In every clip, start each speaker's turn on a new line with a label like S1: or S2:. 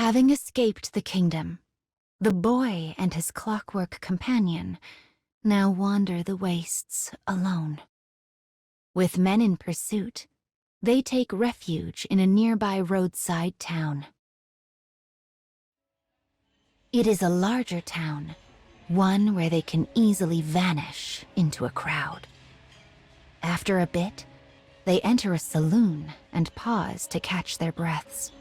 S1: Having escaped the kingdom, the boy and his clockwork companion now wander the wastes alone. With men in pursuit, they take refuge in a nearby roadside town. It is a larger town, one where they can easily vanish into a crowd. After a bit, they enter a saloon and pause to catch their breaths.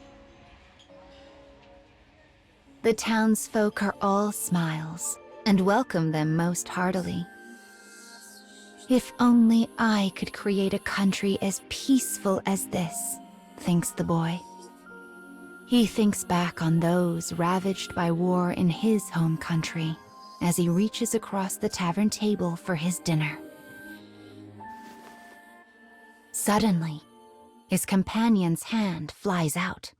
S1: The townsfolk are all smiles and welcome them most heartily. If only I could create a country as peaceful as this, thinks the boy. He thinks back on those ravaged by war in his home country as he reaches across the tavern table for his dinner. Suddenly, his companion's hand flies out.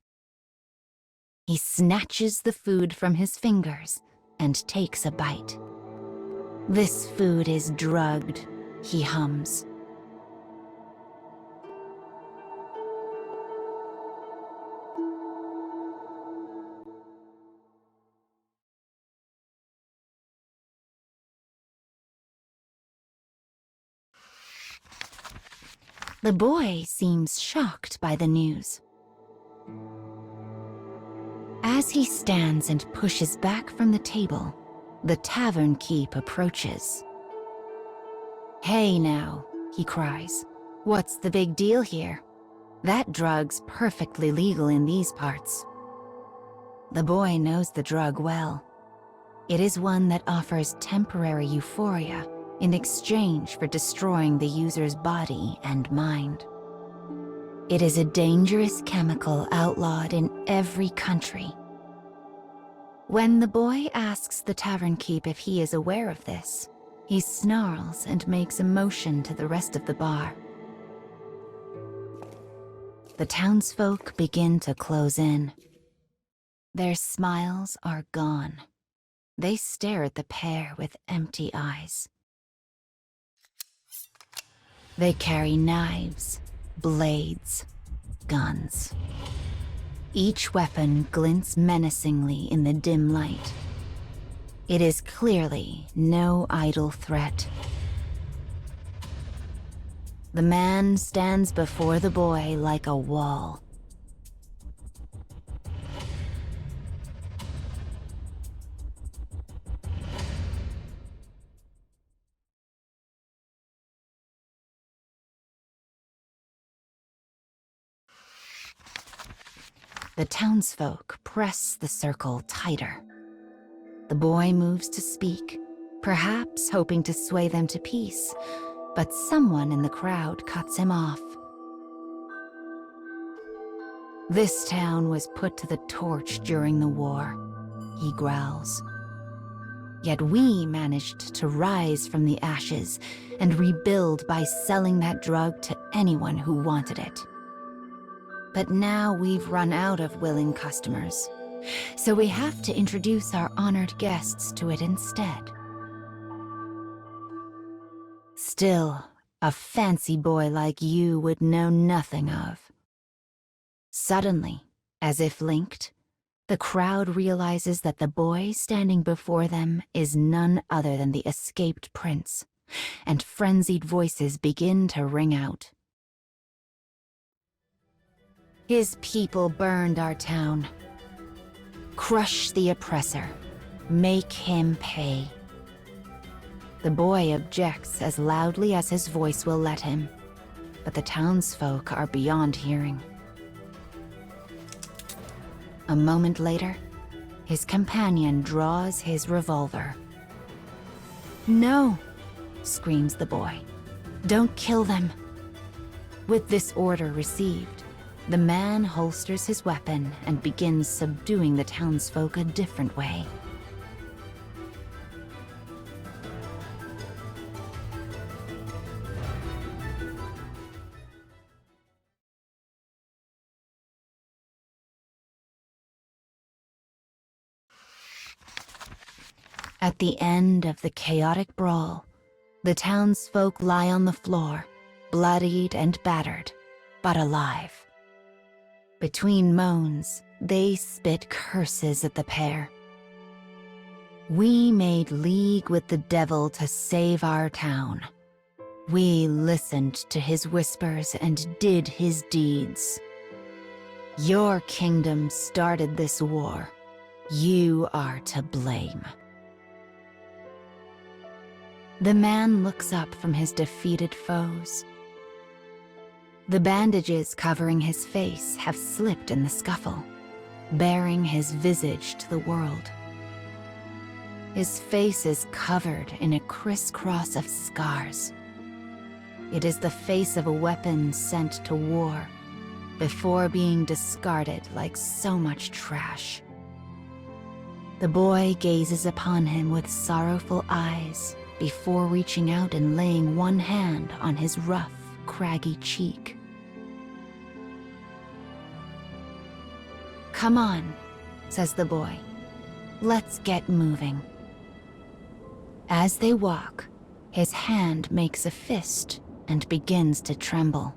S1: He snatches the food from his fingers and takes a bite. "This food is drugged," he hums. The boy seems shocked by the news. As he stands and pushes back from the table, the tavern keep approaches. "Hey now," he cries. "What's the big deal here? That drug's perfectly legal in these parts." The boy knows the drug well. It is one that offers temporary euphoria in exchange for destroying the user's body and mind. It is a dangerous chemical outlawed in every country. When the boy asks the tavern keep if he is aware of this, he snarls and makes a motion to the rest of the bar. The townsfolk begin to close in. Their smiles are gone. They stare at the pair with empty eyes. They carry knives, blades, guns. Each weapon glints menacingly in the dim light. It is clearly no idle threat. The man stands before the boy like a wall. The townsfolk press the circle tighter. The boy moves to speak, perhaps hoping to sway them to peace, but someone in the crowd cuts him off. "This town was put to the torch during the war," he growls. "Yet we managed to rise from the ashes and rebuild by selling that drug to anyone who wanted it. But now we've run out of willing customers, so we have to introduce our honored guests to it instead." Still, a fancy boy like you would know nothing of. Suddenly, as if linked, the crowd realizes that the boy standing before them is none other than the escaped prince, and frenzied voices begin to ring out. "His people burned our town. Crush the oppressor. Make him pay." The boy objects as loudly as his voice will let him, but the townsfolk are beyond hearing. A moment later, his companion draws his revolver. "No," screams the boy. "Don't kill them." With this order received, the man holsters his weapon and begins subduing the townsfolk a different way. At the end of the chaotic brawl, the townsfolk lie on the floor, bloodied and battered, but alive. Between moans, They spit curses at the pair. We made league with the devil to save our town. We listened to his whispers and did his deeds. Your kingdom started this war. You are to blame. The man looks up from his defeated foes. The bandages covering his face have slipped in the scuffle, baring his visage to the world. His face is covered in a crisscross of scars. It is the face of a weapon sent to war before being discarded like so much trash. The boy gazes upon him with sorrowful eyes before reaching out and laying one hand on his rough, craggy cheek. "Come on," says the boy. "Let's get moving." As they walk, his hand makes a fist and begins to tremble.